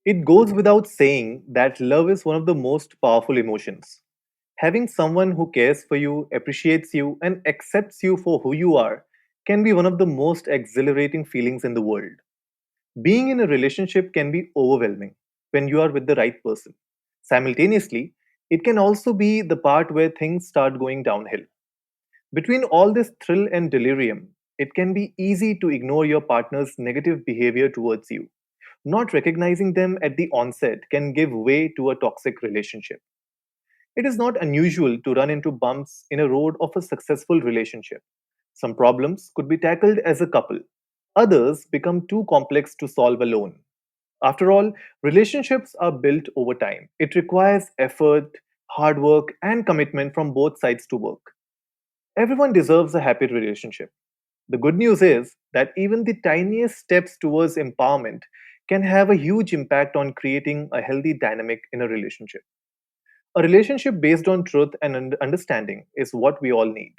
It goes without saying that love is one of the most powerful emotions. Having someone who cares for you, appreciates you, and accepts you for who you are can be one of the most exhilarating feelings in the world. Being in a relationship can be overwhelming when you are with the right person. Simultaneously, it can also be the part where things start going downhill. Between all this thrill and delirium, it can be easy to ignore your partner's negative behavior towards you. Not recognizing them at the onset can give way to a toxic relationship. It is not unusual to run into bumps in a road of a successful relationship. Some problems could be tackled as a couple, others become too complex to solve alone. After all, relationships are built over time. It requires effort, hard work, and commitment from both sides to work. Everyone deserves a happy relationship. The good news is that even the tiniest steps towards empowerment can have a huge impact on creating a healthy dynamic in a relationship. A relationship based on truth and understanding is what we all need.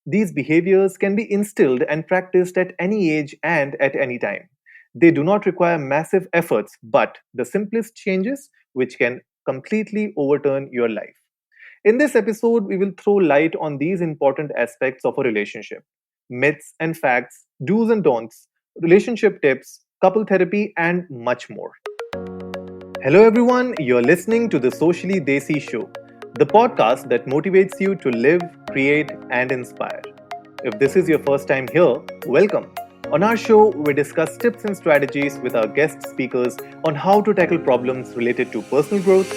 These behaviors can be instilled and practiced at any age and at any time. They do not require massive efforts, but the simplest changes which can completely overturn your life. In this episode, we will throw light on these important aspects of a relationship: myths and facts, do's and don'ts, relationship tips, couple therapy, and much more. Hello, everyone. You're listening to the Socially Desi Show, the podcast that motivates you to live, create, and inspire. If this is your first time here, welcome. On our show, we discuss tips and strategies with our guest speakers on how to tackle problems related to personal growth,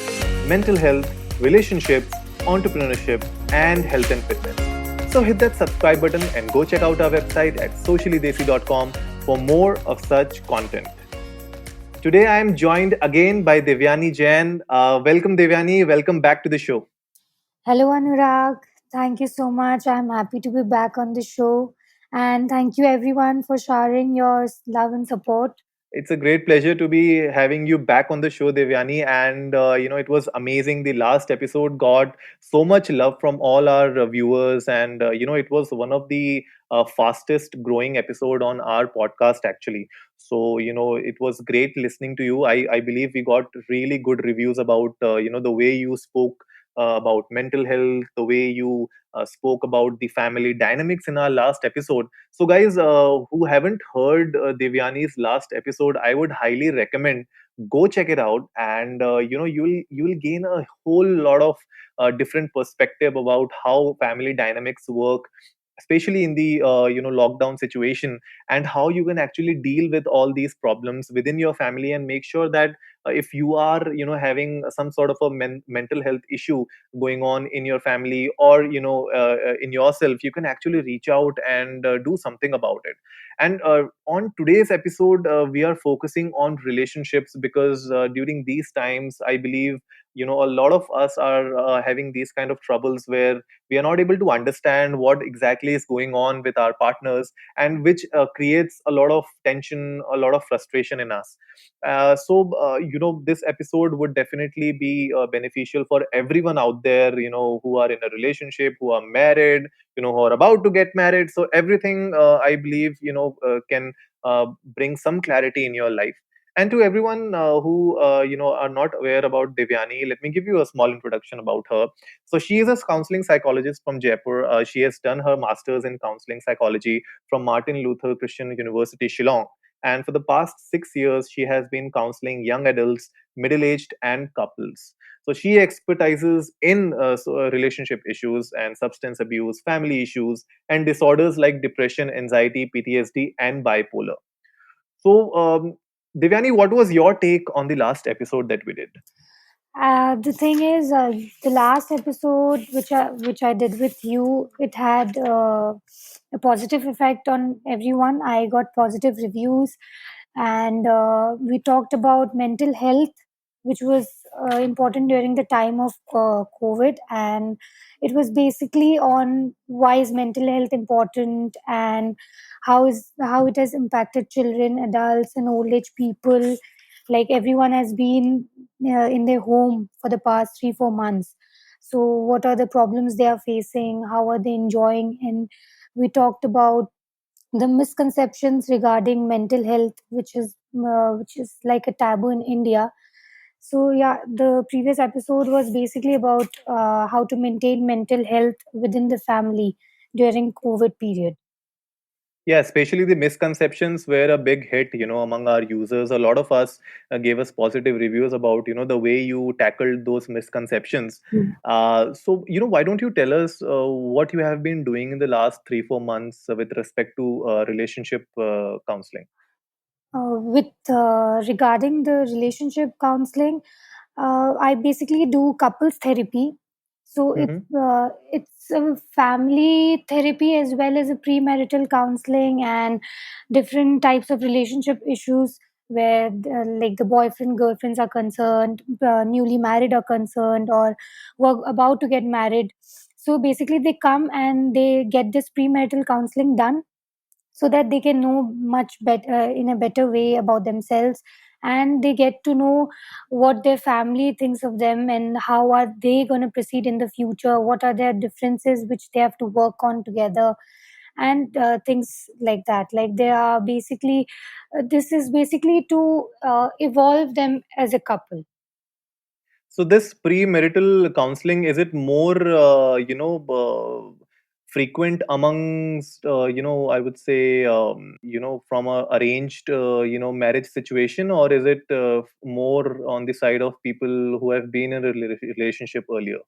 mental health, relationships, entrepreneurship, and health and fitness. So hit that subscribe button and go check out our website at sociallydesi.com for more of such content. Today, I am joined again by Devyani Jain. Welcome, Devyani. Welcome back to the show. Hello, Anurag. Thank you so much. I'm happy to be back on the show. And thank you, everyone, for sharing your love and support. It's a great pleasure to be having you back on the show, Devyani. And it was amazing. The last episode got so much love from all our viewers, and it was one of the fastest growing episode on our podcast, actually. So it was great listening to you. I believe we got really good reviews about the way you spoke about mental health, the way you spoke about the family dynamics in our last episode. So, guys who haven't heard Devyani's last episode, I would highly recommend go check it out, and you'll gain a whole lot of different perspective about how family dynamics work, especially in the lockdown situation, and how you can actually deal with all these problems within your family and make sure that if you are having some sort of a mental health issue going on in your family, or in yourself, you can actually reach out and do something about it. And on today's episode, we are focusing on relationships because during these times, I believe a lot of us are having these kind of troubles where we are not able to understand what exactly is going on with our partners, and which creates a lot of tension, a lot of frustration in us. This episode would definitely be beneficial for everyone out there, who are in a relationship, who are married, who are about to get married. So everything, I believe, can bring some clarity in your life. And to everyone who are not aware about Devyani, let me give you a small introduction about her. So she is a counseling psychologist from Jaipur. She has done her master's in counseling psychology from Martin Luther Christian University, Shillong. And for the past 6 years, she has been counseling young adults, middle aged, and couples. So she expertises in relationship issues and substance abuse, family issues, and disorders like depression, anxiety, PTSD, and bipolar. So, Devyani, what was your take on the last episode that we did? The thing is, the last episode which I did with you, it had a positive effect on everyone. I got positive reviews, and we talked about mental health, which was important during the time of COVID, and it was basically on why is mental health important, and how it has impacted children, adults, and old age people. Like everyone has been in their home for the past 3 4 months, so what are the problems they are facing, how are they enjoying, and we talked about the misconceptions regarding mental health, which is like a taboo in India. So yeah, the previous episode was basically about how to maintain mental health within the family during COVID period. Yeah, especially the misconceptions were a big hit, among our users. A lot of us gave us positive reviews about, the way you tackled those misconceptions. So, why don't you tell us what you have been doing in the last 3, 4 months with respect to relationship counseling? With regarding the relationship counseling, I basically do couples therapy. So Mm-hmm. it's a family therapy as well as a premarital counseling and different types of relationship issues where like the boyfriend girlfriends are concerned, newly married are concerned, or were about to get married. So basically, they come and they get this premarital counseling done so that they can know much better in a better way about themselves, and they get to know what their family thinks of them and how are they going to proceed in the future, what are their differences which they have to work on together, and things like that. Like they are basically this is basically to evolve them as a couple. So this premarital counseling, is it more, frequent amongst, I would say, from a arranged, marriage situation, or is it more on the side of people who have been in a relationship earlier?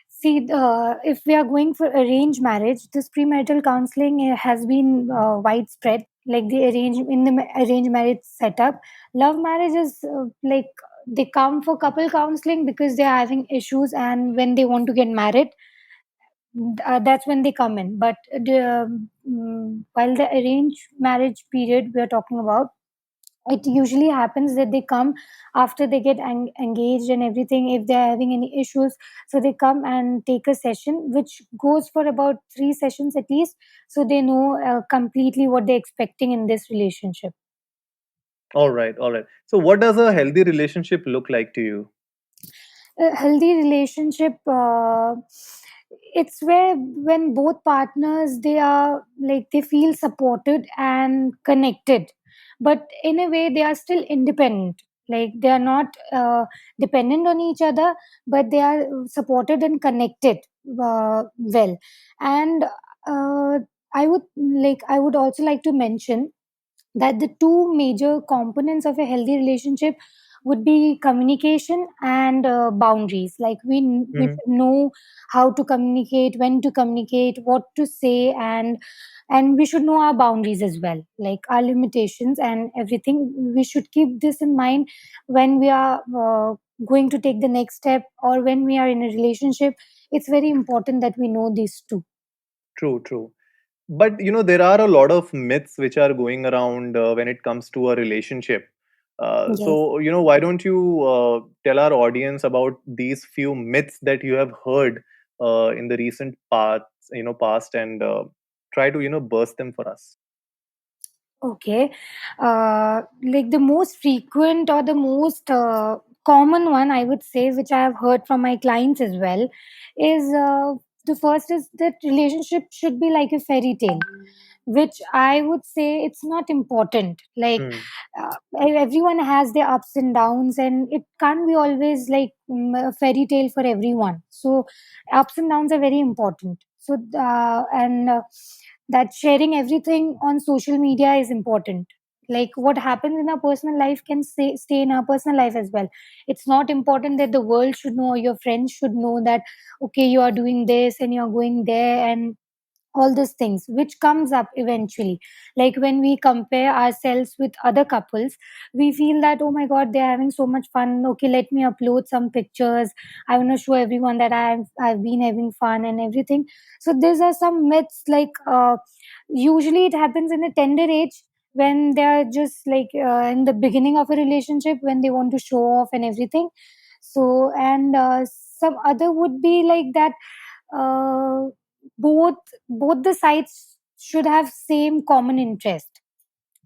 See, if we are going for arranged marriage, this premarital counseling has been widespread. Like the arranged marriage setup, love marriage is like they come for couple counseling because they are having issues, and when they want to get married, that's when they come in. But while the arranged marriage period we are talking about, it usually happens that they come after they get engaged and everything, if they're having any issues. So they come and take a session which goes for about 3 sessions at least, so they know completely what they're expecting in this relationship. All right, all right. So what does a healthy relationship look like to you? A healthy relationship, it's where when both partners they are like they feel supported and connected, but in a way they are still independent. Like they are not dependent on each other, but they are supported and connected well. And uh, I would also like to mention that the two major components of a healthy relationship would be communication and boundaries. Like we Mm-hmm. should know how to communicate, when to communicate, what to say, and we should know our boundaries as well, like our limitations and everything. We should keep this in mind when we are going to take the next step, or when we are in a relationship. It's very important that we know these two. True, true. But there are a lot of myths which are going around when it comes to a relationship. Yes. So why don't you tell our audience about these few myths that you have heard in the recent past, and try to burst them for us. Okay. Like the most frequent or the most common one, I would say, which I have heard from my clients as well, is the first is that relationship should be like a fairy tale, which I would say it's not important. Like Hmm. everyone has their ups and downs, and it can't be always like a fairy tale for everyone. So ups and downs are very important. So and that sharing everything on social media is important. Like what happens in our personal life can stay in our personal life as well. It's not important that the world should know, or your friends should know that okay, you are doing this and you're going there, and all these things which comes up eventually. Like when we compare ourselves with other couples, we feel that oh my god, they're having so much fun, okay, let me upload some pictures, I want to show everyone that I've been having fun and everything. So these are some myths. Like usually it happens in a tender age, when they're just like in the beginning of a relationship, when they want to show off and everything. So and some other would be like that both both the sides should have same common interest.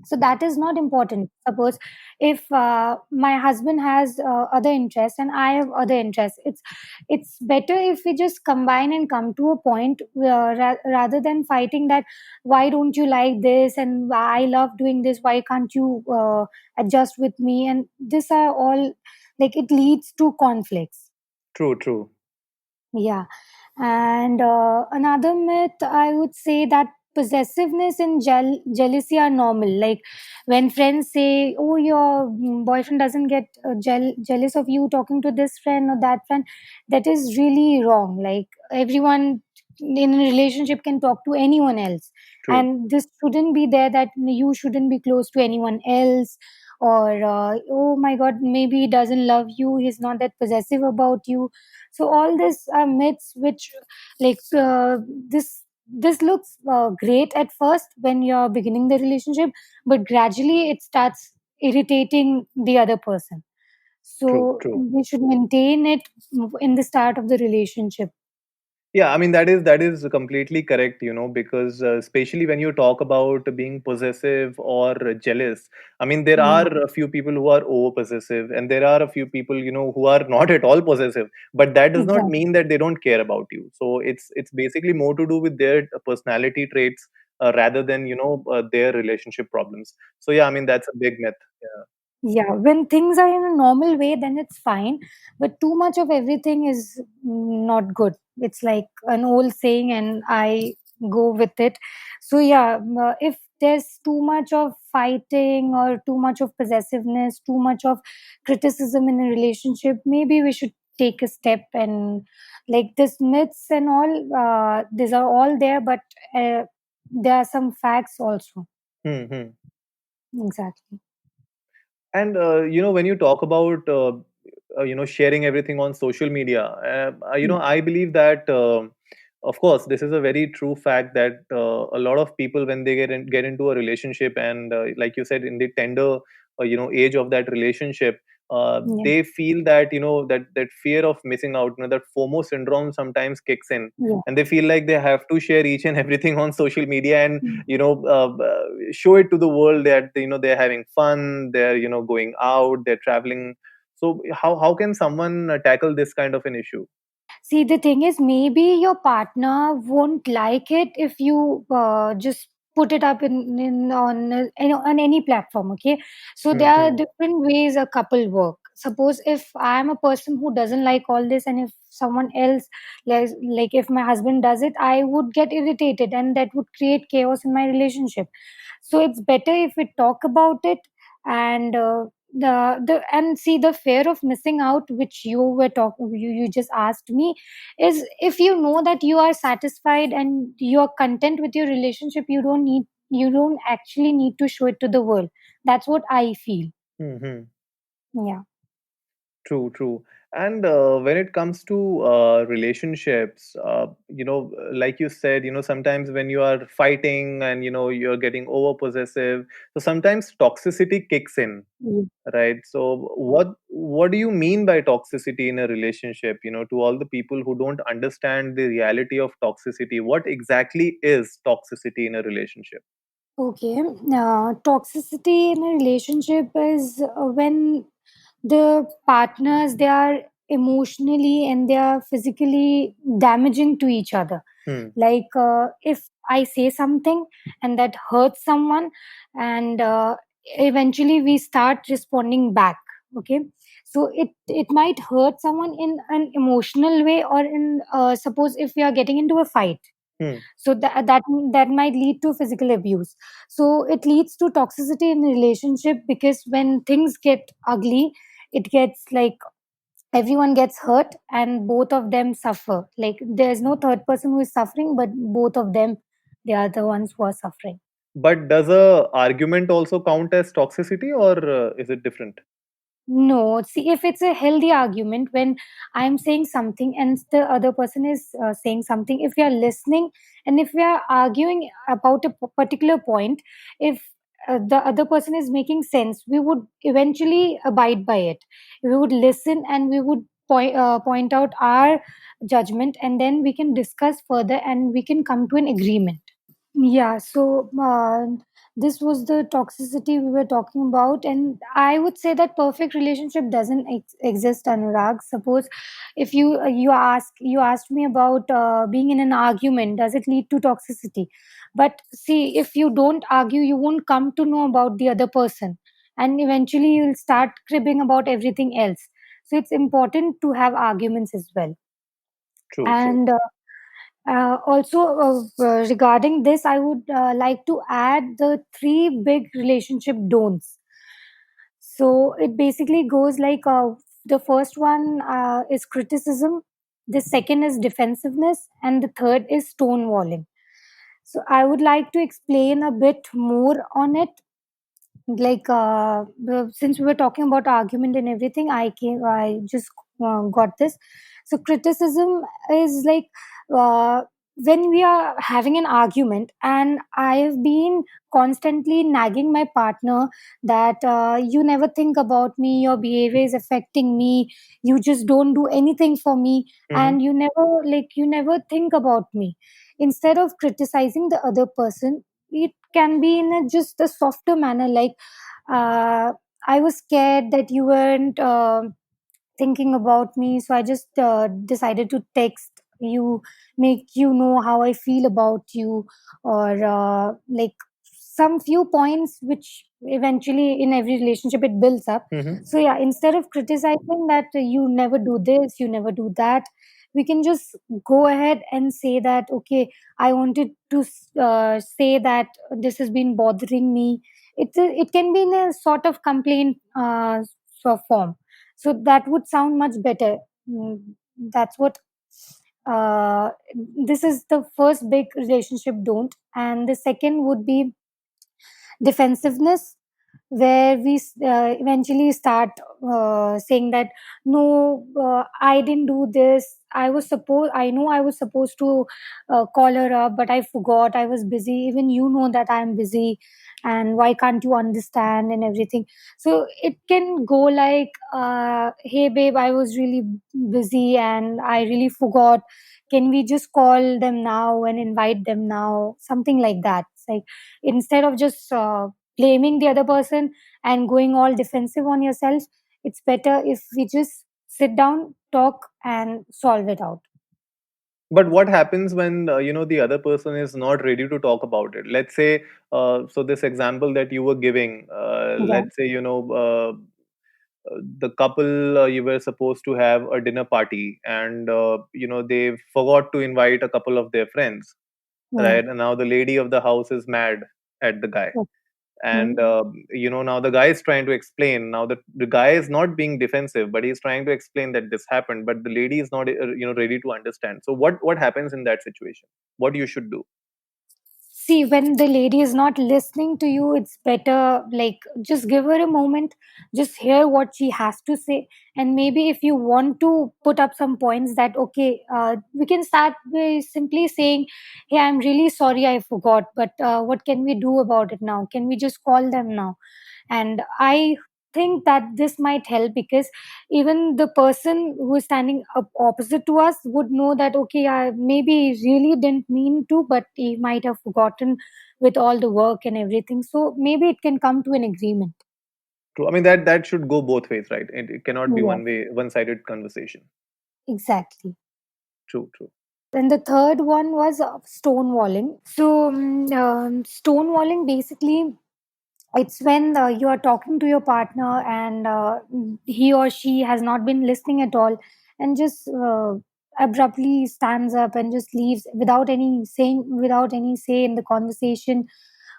So that is not important. Suppose if my husband has other interests and I have other interests, it's better if we just combine and come to a point, rather than fighting that why don't you like this and I love doing this, why can't you adjust with me, and these are all, like, it leads to conflicts. True, true. Yeah. And another myth, I would say that possessiveness and jealousy are normal. Like when friends say, "Oh, your boyfriend doesn't get jealous of you talking to this friend or that friend," that is really wrong. Like everyone in a relationship can talk to anyone else, True. and this shouldn't be there. That you shouldn't be close to anyone else, or oh my God, maybe he doesn't love you. He's not that possessive about you. So all this are myths which, like, this looks great at first when you're beginning the relationship, but gradually it starts irritating the other person. True, So true. we should maintain it in the start of the relationship. Yeah, I mean that is completely correct, because especially when you talk about being possessive or jealous, I mean there are Yeah, a few people who are over possessive, and there are a few people who are not at all possessive. But that does not exactly. mean that they don't care about you. So it's basically more to do with their personality traits, rather than their relationship problems. So yeah, I mean that's a big myth. Yeah. Yeah, when things are in a normal way, then it's fine. But too much of everything is not good. It's like an old saying, and I go with it. So, yeah, if there's too much of fighting or too much of possessiveness, too much of criticism in a relationship, maybe we should take a step and, like, this myths and all, these are all there, but there are some facts also. Hmm. Exactly. And when you talk about sharing everything on social media, Mm. I believe that, of course, this is a very true fact that a lot of people, when they get into a relationship, and like you said, in the tender age of that relationship, Yeah. they feel that that fear of missing out, that FOMO syndrome sometimes kicks in, Yeah. and they feel like they have to share each and everything on social media, and Mm. show it to the world that they're having fun, they're going out, they're traveling. So how can someone tackle this kind of an issue? See, the thing is, maybe your partner won't like it if you just put it up in on on any platform. Okay, so there are Hmm. different ways a couple work. Suppose if I am a person who doesn't like all this, and if someone else, like if my husband does it, I would get irritated, and that would create chaos in my relationship. So it's better if we talk about it, and the and see, the fear of missing out which you were talking, you just asked me, is if you know that you are satisfied and you are content with your relationship, you don't actually need to show it to the world. That's what I feel. Hmm. Yeah. True, true. And when it comes to relationships, like you said, sometimes when you are fighting and you're getting over possessive, so sometimes toxicity kicks in, Mm. right? So what do you mean by toxicity in a relationship? To all the people who don't understand the reality of toxicity, what exactly is toxicity in a relationship? Okay. Toxicity in a relationship is when the partners, they are emotionally and they are physically damaging to each other. Hmm. Like if I say something and that hurts someone, and eventually we start responding back. Okay, so it might hurt someone in an emotional way, or in suppose if we are getting into a fight, Hmm. so that might lead to physical abuse. So it leads to toxicity in a relationship, because when things get ugly, it gets like everyone gets hurt and both of them suffer. Like there's no third person who is suffering, but both of them, they are the ones who are suffering. But does a argument also count as toxicity, or is it different? No, see, if it's a healthy argument, when I'm saying something and the other person is saying something, if we are listening and if we are arguing about a particular point, if the other person is making sense, we would eventually abide by it. We would listen and we would point out our judgment, and then we can discuss further and we can come to an agreement. Yeah, so This was the toxicity we were talking about. And I would say that perfect relationship doesn't exist, Anurag. Suppose if you asked me about being in an argument, does it lead to toxicity? But see, if you don't argue, you won't come to know about the other person, and eventually you'll start cribbing about everything else. So it's important to have arguments as well. True, true. And also, regarding this, I would like to add the three big relationship don'ts. So it basically goes like, the first one is criticism, the second is defensiveness, and the third is stonewalling. So I would like to explain a bit more on it. Like, since we were talking about argument and everything, I just got this. So criticism is like, uh, when we are having an argument and I have been constantly nagging my partner that, you never think about me, your behavior is affecting me, you just don't do anything for me, Hmm. and you never think about me. Instead of criticizing the other person, it can be in just a softer manner, like, uh, I was scared that you weren't thinking about me, so I just decided to text you, make you know how I feel about you, or like some few points which eventually in every relationship it builds up. Hmm. So yeah, instead of criticizing that, you never do this, you never do that, we can just go ahead and say that, okay, I wanted to say that this has been bothering me. It can be in a sort of complaint sort of form, so that would sound much better. That's what, uh, this is the first big relationship don't. And the second would be defensiveness, where we eventually start saying that, no, I didn't do this, I know I was supposed to call her up, but I forgot, I was busy, even you know that I'm busy, and why can't you understand and everything. So it can go like, hey babe, I was really busy and I really forgot, can we just call them now and invite them now, something like that. It's like, instead of just blaming the other person and going all defensive on yourself, it's better if we just sit down, talk, and solve it out. But what happens when the other person is not ready to talk about it? Let's say, so this example that you were giving, Yeah. let's say, the couple, you were supposed to have a dinner party, and they forgot to invite a couple of their friends, Yeah. right? And now the lady of the house is mad at the guy, and Mm. now the guy is trying to explain. Now the guy is not being defensive, but he's trying to explain that this happened, but the lady is not ready to understand. So what happens in that situation? What you should do? See, when the lady is not listening to you, it's better, like, just give her a moment, just hear what she has to say. And maybe if you want to put up some points that, okay, we can start by simply saying, hey, I'm really sorry, I forgot, but what can we do about it now? Can we just call them now? And I think that this might help, because even the person who is standing up opposite to us would know that, okay, maybe he really didn't mean to, but he might have forgotten with all the work and everything, so maybe it can come to an agreement. True. I mean, that should go both ways, right? It cannot be Yeah, one-sided conversation. exactly. True, true. Then the third one was stonewalling. So stonewalling basically, it's when you are talking to your partner and he or she has not been listening at all, and just abruptly stands up and just leaves without any say in the conversation,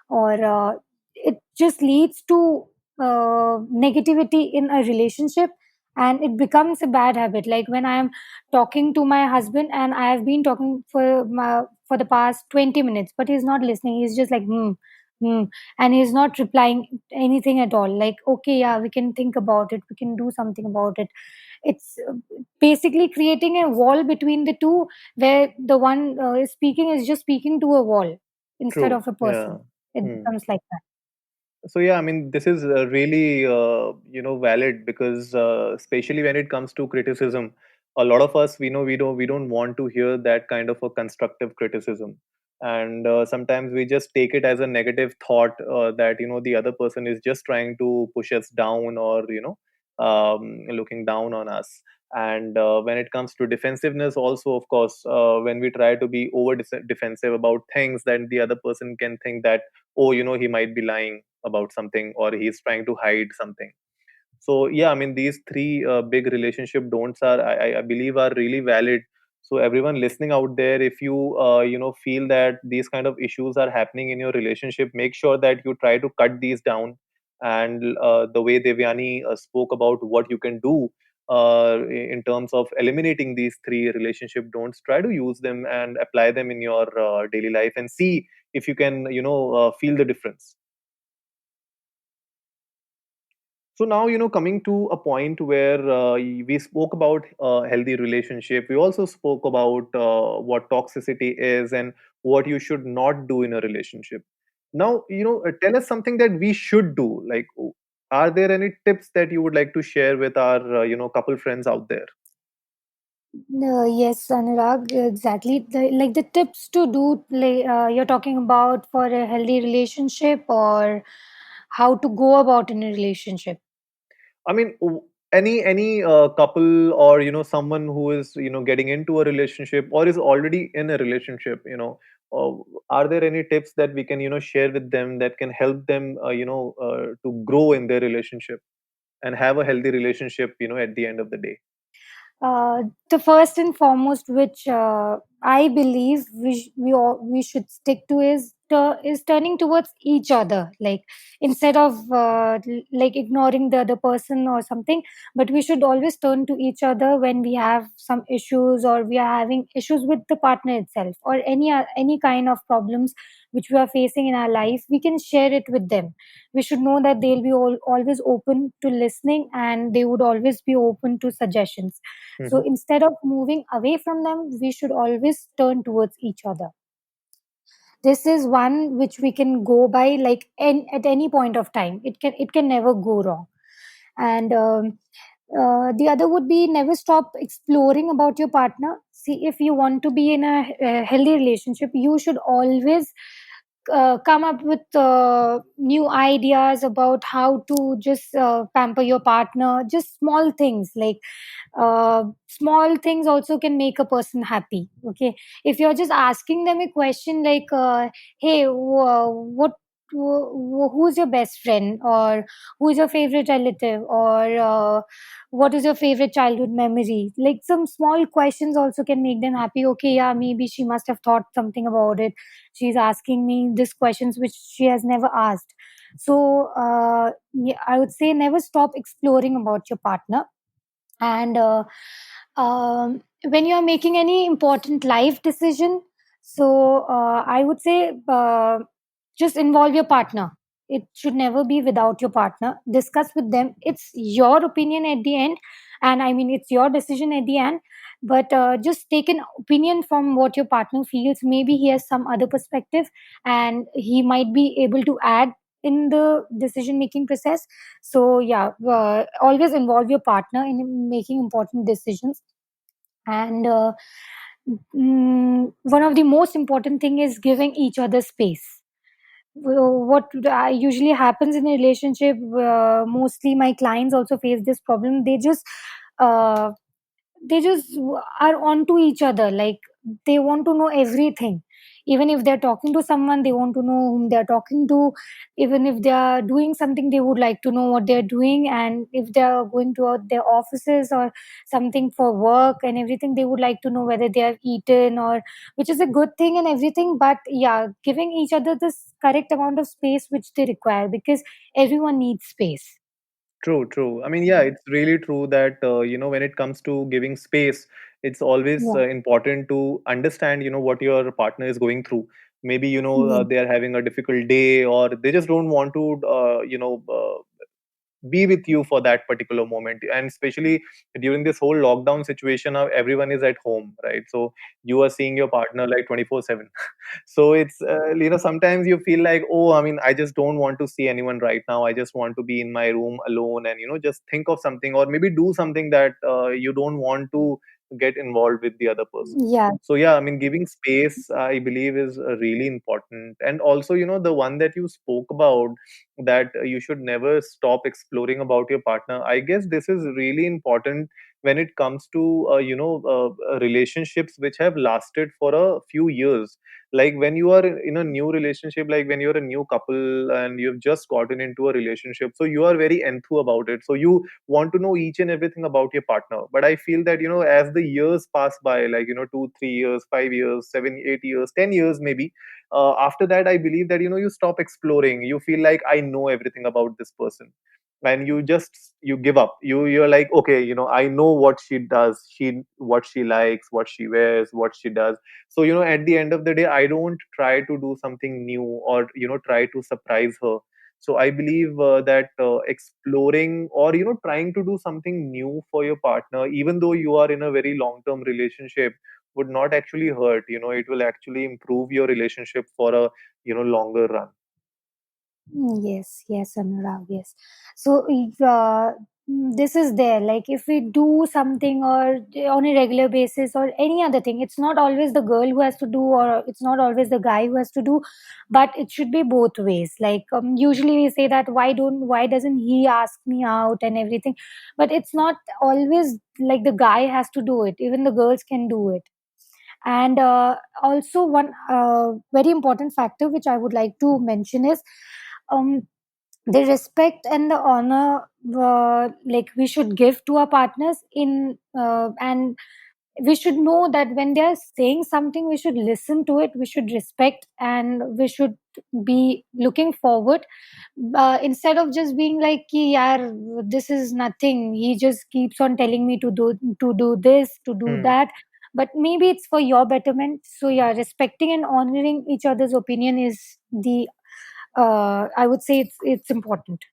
or it just leads to negativity in a relationship, and it becomes a bad habit. Like, when I am talking to my husband and I have been talking for the past 20 minutes, but he's not listening, he's just like, hmm, and he's not replying anything at all, like, okay, yeah, we can think about it, we can do something about it. It's basically creating a wall between the two, where the one is speaking is just speaking to a wall instead True. of a Yeah. person. It Hmm. becomes like that. So yeah, I mean, this is really valid, because especially when it comes to criticism, a lot of us, we know we don't want to hear that kind of a constructive criticism. and sometimes we just take it as a negative thought, that the other person is just trying to push us down, or looking down on us. And when it comes to defensiveness also, of course, when we try to be over defensive about things, then the other person can think that, oh, he might be lying about something, or he's trying to hide something. So yeah, I mean, these three big relationship don'ts are, I believe, are really valid. So everyone listening out there, if you feel that these kind of issues are happening in your relationship, make sure that you try to cut these down. And the way Devyani spoke about what you can do in terms of eliminating these three relationship don'ts, try to use them and apply them in your daily life, and see if you can feel the difference. So now, coming to a point where we spoke about healthy relationship, we also spoke about what toxicity is and what you should not do in a relationship. Now, tell us something that we should do. Like, are there any tips that you would like to share with our, couple friends out there? Yes, Anurag, exactly. Like the tips to do, like, you're talking about for a healthy relationship, or how to go about in a relationship. I mean, any couple, or someone who is getting into a relationship or is already in a relationship, uh, are there any tips that we can share with them that can help them to grow in their relationship and have a healthy relationship at the end of the day? The first and foremost, which I believe we should stick to, is turning towards each other. Like, instead of like ignoring the other person or something, but we should always turn to each other when we have some issues, or we are having issues with the partner itself, or any kind of problems which we are facing in our life. We can share it with them. We should know that they'll be always open to listening, and they would always be open to suggestions. So Hmm. instead of moving away from them, we should always turn towards each other. This is one which we can go by, like, at any point of time. It can never go wrong. And the other would be, never stop exploring about your partner. See, if you want to be in a healthy relationship, you should always come up with new ideas about how to just pamper your partner. Just small things, like small things also can make a person happy. Okay, if you're just asking them a question like, hey, who's your best friend, or who's your favorite relative, or what is your favorite childhood memory, like some small questions also can make them happy. Okay, yeah, maybe she must have thought something about it. She's asking me these questions which she has never asked. So yeah, I would say, never stop exploring about your partner. And when you're making any important life decision, so I would say, just involve your partner. It should never be without your partner. Discuss with them. It's your opinion at the end, and I mean, it's your decision at the end. But just take an opinion from what your partner feels. Maybe he has some other perspective, and he might be able to add in the decision making process. So yeah, always involve your partner in making important decisions. And one of the most important thing is giving each other space. What usually happens in a relationship, mostly my clients also face this problem. Uh, they just are onto each other, like they want to know everything. Even if they're talking to someone, they want to know whom they're talking to. Even if they are doing something, they would like to know what they're doing. And if they're going to their offices or something for work and everything, they would like to know whether they have eaten, or which is a good thing and everything. But yeah, giving each other this correct amount of space which they require, because everyone needs space. True, true. I mean, yeah, it's really true that when it comes to giving space, it's always Yeah. important to understand what your partner is going through. Maybe Yeah. they are having a difficult day, or they just don't want to be with you for that particular moment. And especially during this whole lockdown situation, now everyone is at home, right? So you are seeing your partner like 24/7. So it's sometimes you feel like, oh, I mean, I just don't want to see anyone right now. I just want to be in my room alone, and just think of something, or maybe do something that you don't want to get involved with the other person. Yeah. So yeah, I mean, giving space, I believe, is really important. And also, the one that you spoke about, that you should never stop exploring about your partner. I guess this is really important when it comes to relationships which have lasted for a few years. Like when you are in a new relationship, like when you're a new couple and you've just gotten into a relationship, so you are very enthused about it, so you want to know each and everything about your partner. But I feel that, as the years pass by, like, 2 3 years, 5 years, 7 8 years, 10 years maybe, after that, I believe that, you stop exploring. You feel like, I know everything about this person, and you give up. You're like, okay, I know what she does, what she likes, what she wears, what she does. So, at the end of the day, I don't try to do something new, or try to surprise her. So I believe that exploring, or trying to do something new for your partner, even though you are in a very long term relationship, would not actually hurt. It will actually improve your relationship for a longer run. Yes, yes, Anurag, yes. So, if, this is there. Like, if we do something or on a regular basis or any other thing, it's not always the girl who has to do, or it's not always the guy who has to do, but it should be both ways. Like, usually we say that why doesn't he ask me out and everything, but it's not always like the guy has to do it. Even the girls can do it. And also, one very important factor which I would like to mention is, um, the respect and the honor, like we should give to our partners in, and we should know that when they are saying something, we should listen to it, we should respect, and we should be looking forward, instead of just being like, "Ki yaar, this is nothing, he just keeps on telling me to do this, to do Hmm. that." But maybe it's for your betterment. So yeah, respecting and honoring each other's opinion is the, I would say, it's important.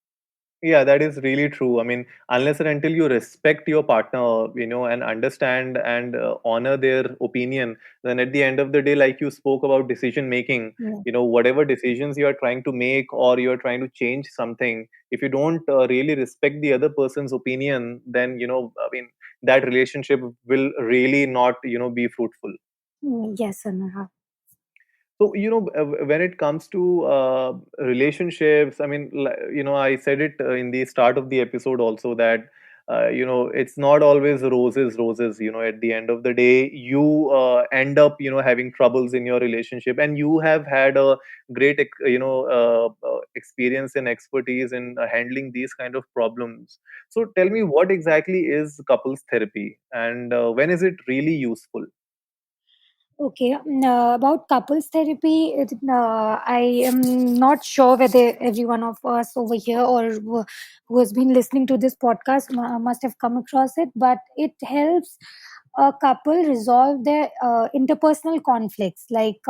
Yeah, that is really true. I mean, unless and until you respect your partner, and understand and honor their opinion, then at the end of the day, like you spoke about decision making, Yeah. whatever decisions you are trying to make, or you're trying to change something, if you don't really respect the other person's opinion, then, I mean, that relationship will really not, be fruitful. Yes, Anurag. So, when it comes to relationships, I mean, I said it in the start of the episode also, that, it's not always roses. At the end of the day, you end up, having troubles in your relationship, and you have had a great, experience and expertise in handling these kind of problems. So, tell me, what exactly is couples therapy, and when is it really useful? Okay, about couples therapy, I am not sure whether every one of us over here, or who has been listening to this podcast, must have come across it, but it helps a couple resolve their interpersonal conflicts. Like,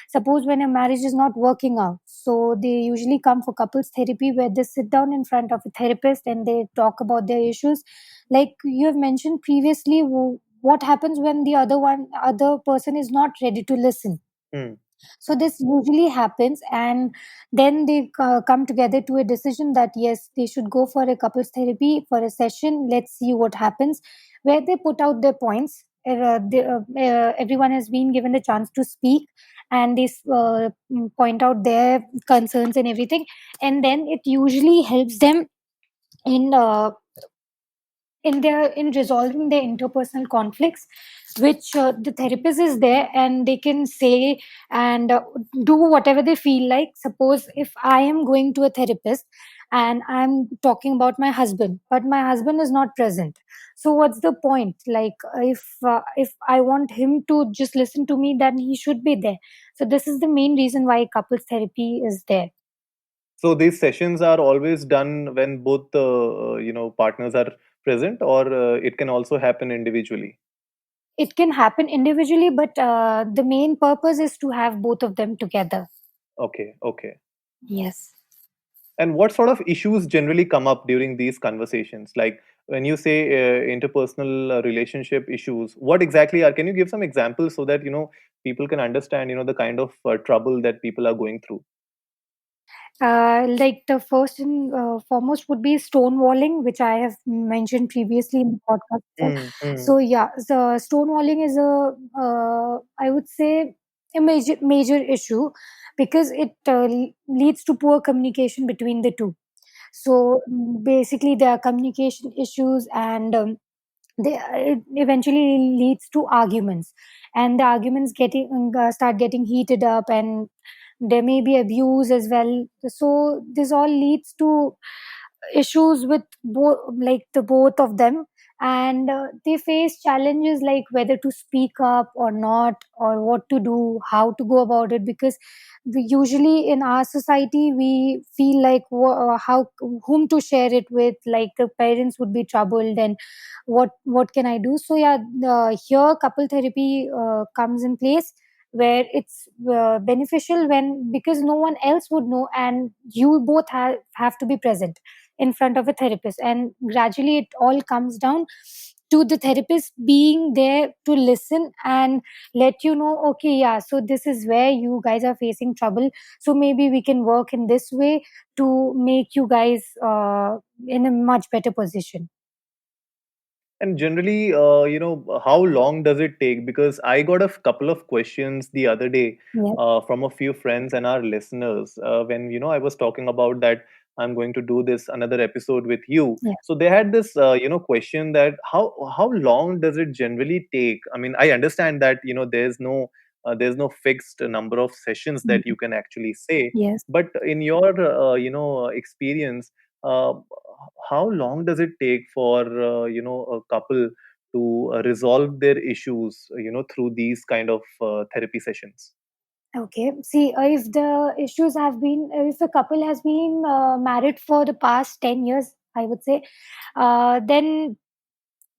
suppose when a marriage is not working out, so they usually come for couples therapy, where they sit down in front of a therapist and they talk about their issues. Like you have mentioned previously, what happens when the other person is not ready to listen. Hmm. So this usually happens, and then they come together to a decision that yes, they should go for a couples therapy for a session. Let's see what happens, where they put out their points. Everyone has been given the chance to speak, and they point out their concerns and everything, and then it usually helps them in in resolving their interpersonal conflicts, which the therapist is there and they can say and do whatever they feel like. Suppose if I am going to a therapist and I'm talking about my husband, but my husband is not present, so what's the point? Like, if I want him to just listen to me, then he should be there. So this is the main reason why couples therapy is there. So these sessions are always done when both the partners are present, or it can also happen individually. It can happen individually, but the main purpose is to have both of them together. Okay, okay. Yes. And what sort of issues generally come up during these conversations? Like when you say interpersonal relationship issues, what exactly are? Can you give some examples so that people can understand the kind of trouble that people are going through? Like the first and foremost would be stonewalling, which I have mentioned previously in the podcast itself. Mm, mm. So yeah, the stonewalling is a I would say a major issue because it leads to poor communication between the two. So basically, there are communication issues, and it eventually leads to arguments, and the arguments start getting heated up, and there may be abuse as well. So this all leads to issues with both, like the both of them, and they face challenges like whether to speak up or not, or what to do, how to go about it, because usually in our society we feel like how whom to share it with, like the parents would be troubled, and what can I do. So yeah, here couple therapy comes in place, where it's beneficial when, because no one else would know, and you both have to be present in front of a therapist, and gradually it all comes down to the therapist being there to listen and let you know, okay, yeah, so this is where you guys are facing trouble, so maybe we can work in this way to make you guys in a much better position. And generally, how long does it take? Because I got a couple of questions the other day Yeah, from a few friends and our listeners when I was talking about that I'm going to do this another episode with you. yeah. So they had this question that how long does it generally take? I mean, I understand that there's no fixed number of sessions that Mhm. you can actually say, Yes. but in your experience. Uh, how long does it take for a couple to resolve their issues through these kind of therapy sessions? Okay. See, if the issues have been, if the couple has been married for the past 10 years, I would say, then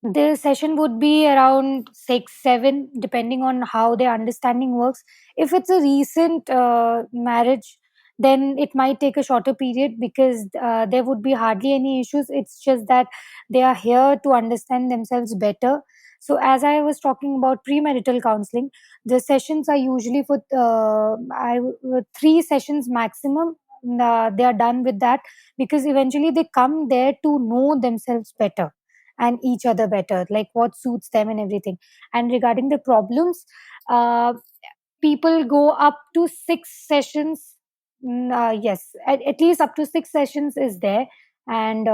the session would be around 6 7, depending on how their understanding works. If it's a recent marriage, then it might take a shorter period, because there would be hardly any issues. It's just that they are here to understand themselves better. So as I was talking about premarital counseling, the sessions are usually for 3 sessions maximum. They are done with that, because eventually they come there to know themselves better and each other better, like what suits them and everything. And regarding the problems, uh, people go up to 6 sessions. Yes, at least up to 6 sessions is there, and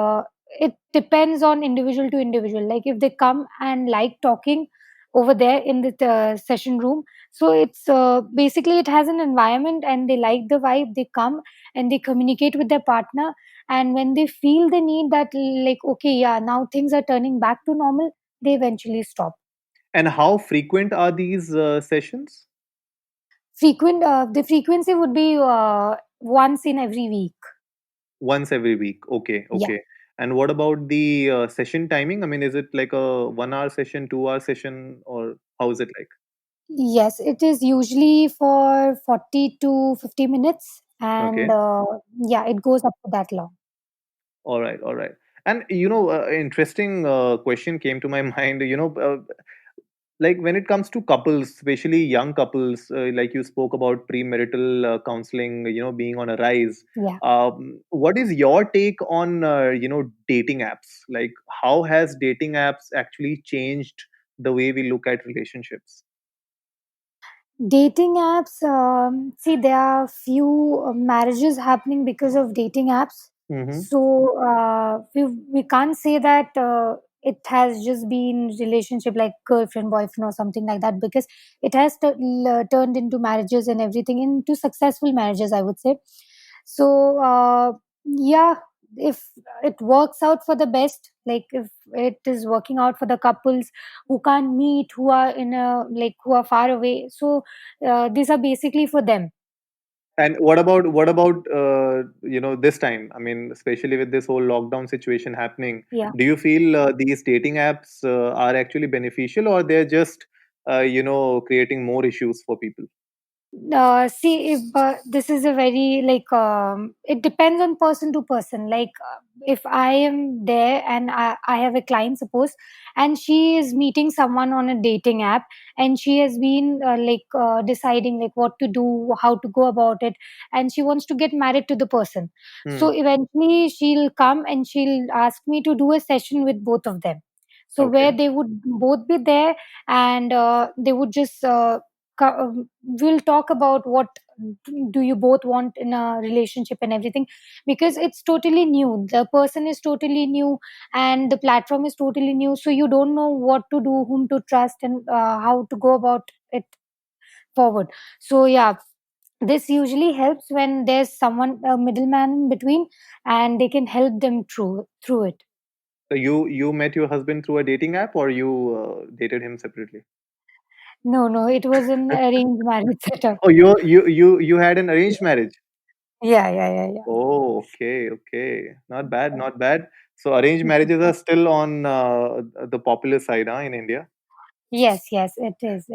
it depends on individual to individual. Like if they come and like talking over there in the session room, so it's basically it has an environment and they like the vibe, they come and they communicate with their partner, and when they feel the need that, like, okay, yeah, now things are turning back to normal, they eventually stop. And how frequent are these sessions? The frequency would be once in every week. Once every week. Okay, Yeah. okay. And what about the session timing? I mean, is it like a 1 hour session, 2 hour session, or how is it like? Yes, it is usually for 40 to 50 minutes, and Okay. yeah, it goes up to that long. All right, all right. And interesting question came to my mind. Like when it comes to couples, especially young couples, like you spoke about premarital counseling, being on a rise. Yeah. What is your take on dating apps? Like how has dating apps actually changed the way we look at relationships? Dating apps, see, there are few marriages happening because of dating apps. Mm-hmm. So we can't say that it has just been relationship like girlfriend, boyfriend, or something like that, because it has turned into marriages and everything, into successful marriages, I would say. So yeah, if it works out for the best, like if it is working out for the couples who can't meet, who are in a, like, who are far away, so these are basically for them. And what about this time? I mean, especially with this whole lockdown situation happening, Yeah. do you feel these dating apps are actually beneficial, or they're just creating more issues for people? See, if this is a very like it depends on person to person. Like if I am there and I have a client, suppose, and she is meeting someone on a dating app, and she has been deciding like what to do, how to go about it, and she wants to get married to the person. Hmm. So eventually, she'll come and she'll ask me to do a session with both of them. So where Okay. they would both be there, and they would just we'll talk about what do you both want in a relationship and everything, because it's totally new, the person is totally new, and the platform is totally new, so you don't know what to do, whom to trust, and how to go about it forward. So yeah, this usually helps when there's someone, a middleman in between, and they can help them through it. So you met your husband through a dating app, or you dated him separately? No, it was an arranged marriage setup. Oh, you had an arranged marriage. Yeah. Oh, okay, okay. Not bad, not bad. So arranged marriages are still on the popular side, huh, in India. Yes, it is.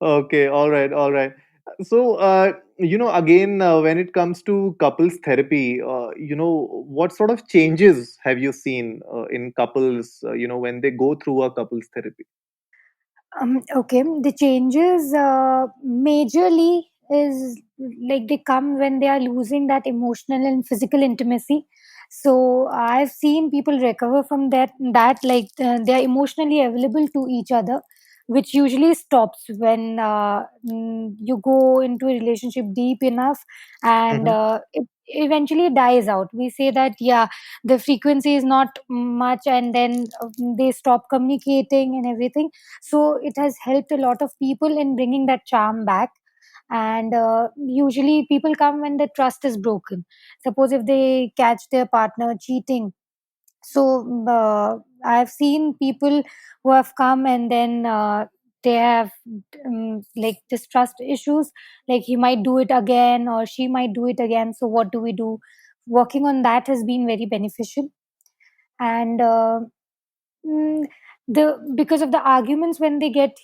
Okay, all right, all right. So, again, when it comes to couples therapy, what sort of changes have you seen in couples, when they go through a couples therapy? Okay, the changes majorly is like they come when they are losing that emotional and physical intimacy. So I've seen people recover from that like they are emotionally available to each other, which usually stops when you go into a relationship deep enough, and Hmm. it eventually dies out. We say that yeah, the frequency is not much, and then they stop communicating and everything. So it has helped a lot of people in bringing that charm back. And usually people come when the trust is broken. Suppose if they catch their partner cheating, so I've seen people who have come, and then they have like distrust issues, like he might do it again or she might do it again, so what do we do? Working on that has been very beneficial. And Mm, the because of the arguments when they get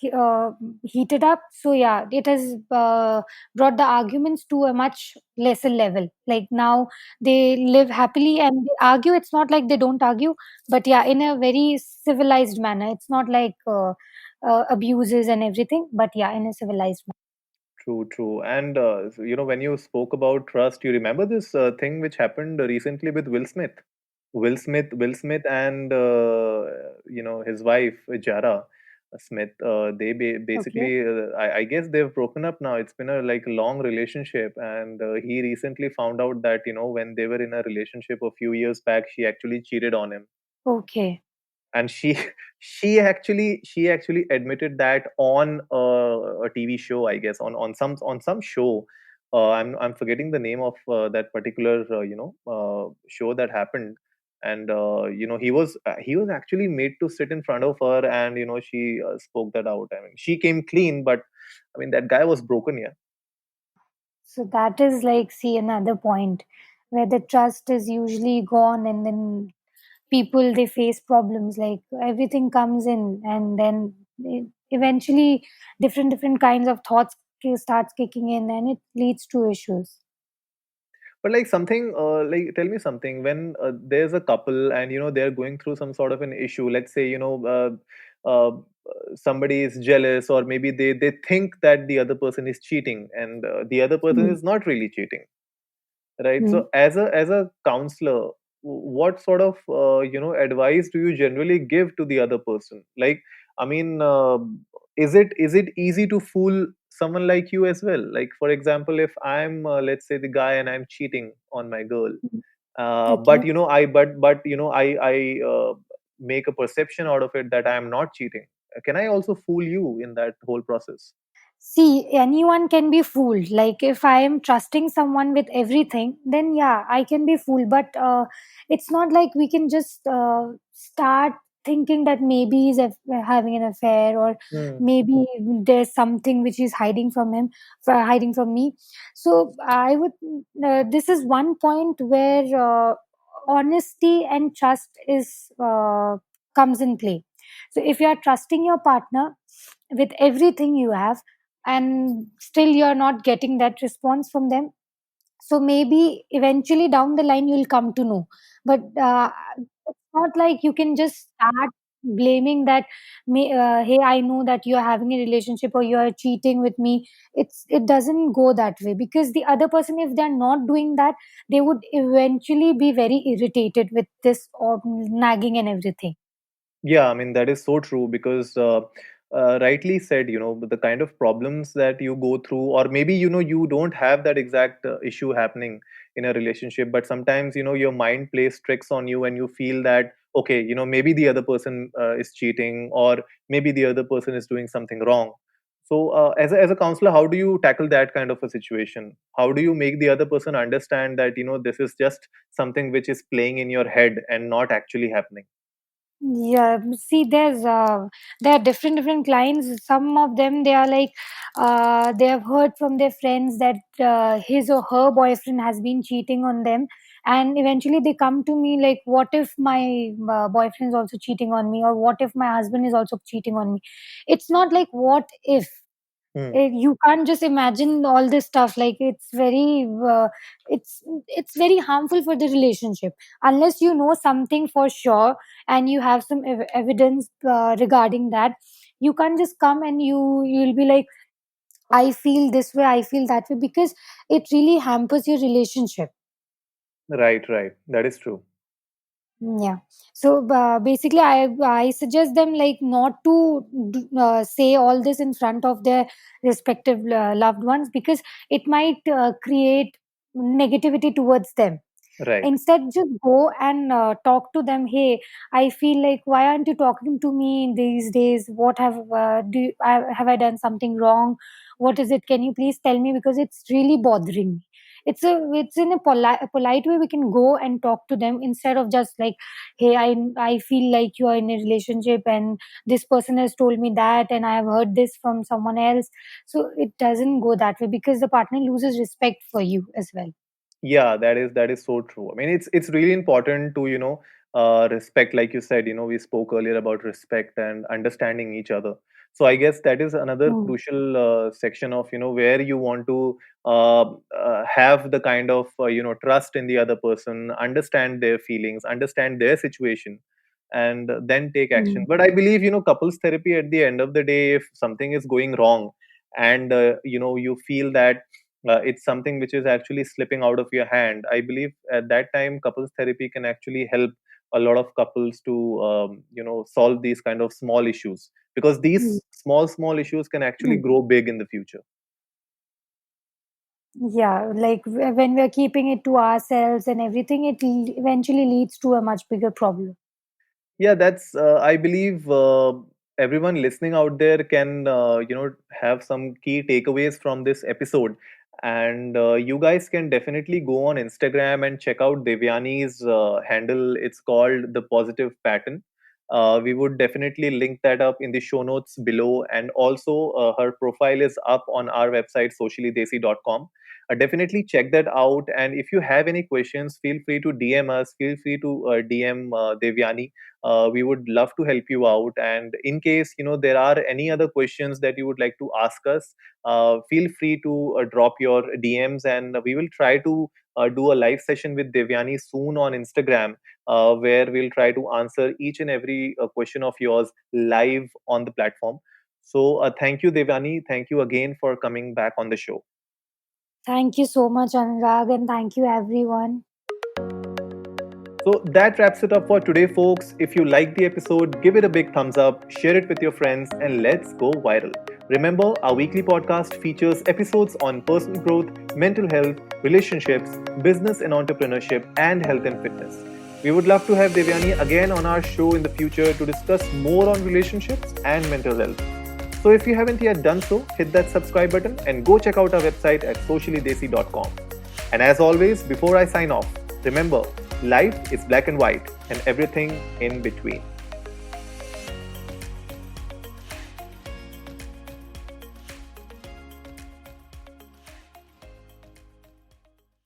heated up, so yeah, it has brought the arguments to a much lesser level. Like now they live happily and they argue. It's not like they don't argue, but yeah, in a very civilized manner. It's not like abuses and everything, but yeah, in a civilized manner. True, true. And when you spoke about trust, you remember this thing which happened recently with Will Smith. Will Smith, and his wife Jara Smith. They Okay. basically, I guess they've broken up now. It's been a like long relationship, and he recently found out that when they were in a relationship a few years back, she actually cheated on him, Okay. and she she actually admitted that on a TV show, I guess, on some show. I'm forgetting the name of that particular show that happened. And he was actually made to sit in front of her, and she spoke that out. I mean, she came clean, but I mean, that guy was broken. Yeah. So that is like, see, another point where the trust is usually gone, and then people they face problems, like everything comes in, and then eventually different kinds of thoughts starts kicking in, and it leads to issues. But like something, like tell me something, when there's a couple and they're going through some sort of an issue. Let's say somebody is jealous, or maybe they think that the other person is cheating, and the other person Mm. is not really cheating, right? Mm. So as a counselor, what sort of advice do you generally give to the other person? Like, I mean, is it easy to fool someone like you as well? Like, for example, if I'm let's say the guy and I'm cheating on my girl, Mm. Okay. but I make a perception out of it that I am not cheating. Can I also fool you in that whole process? See, anyone can be fooled. Like if I am trusting someone with everything, then yeah, I can be fooled. But it's not like we can just start thinking that maybe having an affair, or Hmm. maybe there's something which is hiding from him, hiding from me. So I would. This is one point where honesty and trust is comes in play. So if you are trusting your partner with everything you have, and still you're not getting that response from them. So maybe eventually down the line you'll come to know. But it's not like you can just start blaming that, hey, I know that you're having a relationship or you're cheating with me. It doesn't go that way, because the other person, if they're not doing that, they would eventually be very irritated with this or nagging and everything. Yeah, I mean, that is so true because rightly said, the kind of problems that you go through, or maybe, you don't have that exact issue happening in a relationship, but sometimes, your mind plays tricks on you and you feel that, okay, maybe the other person is cheating, or maybe the other person is doing something wrong. So, as a counselor, how do you tackle that kind of a situation? How do you make the other person understand that, this is just something which is playing in your head and not actually happening? Yeah, see, there are different clients. Some of them, they are like, they have heard from their friends that his or her boyfriend has been cheating on them, and eventually they come to me like, what if my boyfriend is also cheating on me, or what if my husband is also cheating on me? It's not like what if. Hmm. You can't just imagine all this stuff. Like, it's very harmful for the relationship unless you know something for sure, and you have some evidence regarding that. You can't just come and you'll be like, I feel this way, I feel that way, because it really hampers your relationship. Right, right. That is true. Yeah. So basically, I suggest them like not to say all this in front of their respective loved ones, because it might create negativity towards them. Right. Instead, just go and talk to them. Hey, I feel like, why aren't you talking to me these days? What have I done something wrong? What is it? Can you please tell me, because it's really bothering me. It's in a polite way we can go and talk to them, instead of just like, hey, I feel like you are in a relationship and this person has told me that, and I have heard this from someone else. So it doesn't go that way, because the partner loses respect for you as well. Yeah, that is so true. I mean, it's really important to, respect, like you said, we spoke earlier about respect and understanding each other. So I guess that is another Mm. crucial section of, where you want to have the kind of, trust in the other person, understand their feelings, understand their situation, and then take action. Mm. But I believe, couples therapy, at the end of the day, if something is going wrong, and you feel that it's something which is actually slipping out of your hand, I believe at that time couples therapy can actually help a lot of couples to solve these kind of small issues, because Mm. these small issues can actually Mm. grow big in the future. Yeah, like when we're keeping it to ourselves and everything, it eventually leads to a much bigger problem. Yeah, that's I believe everyone listening out there can have some key takeaways from this episode, and you guys can definitely go on Instagram and check out Devyani's handle. It's called The Positive Pattern. We would definitely link that up in the show notes below, and also her profile is up on our website sociallydesi.com. Definitely check that out, and if you have any questions, feel free to DM us, feel free to DM Devyani. We would love to help you out, and in case there are any other questions that you would like to ask us, feel free to drop your DMs, and we will try to do a live session with Devyani soon on Instagram, where we'll try to answer each and every question of yours live on the platform. So thank you, Devyani, thank you again for coming back on the show. Thank you so much, Anurag, and thank you, everyone. So that wraps it up for today, folks. If you like the episode, give it a big thumbs up, share it with your friends, and let's go viral. Remember, our weekly podcast features episodes on personal growth, mental health, relationships, business and entrepreneurship, and health and fitness. We would love to have Devyani again on our show in the future to discuss more on relationships and mental health. So if you haven't yet done so, hit that subscribe button and go check out our website at sociallydesi.com. And as always, before I sign off, remember, life is black and white and everything in between.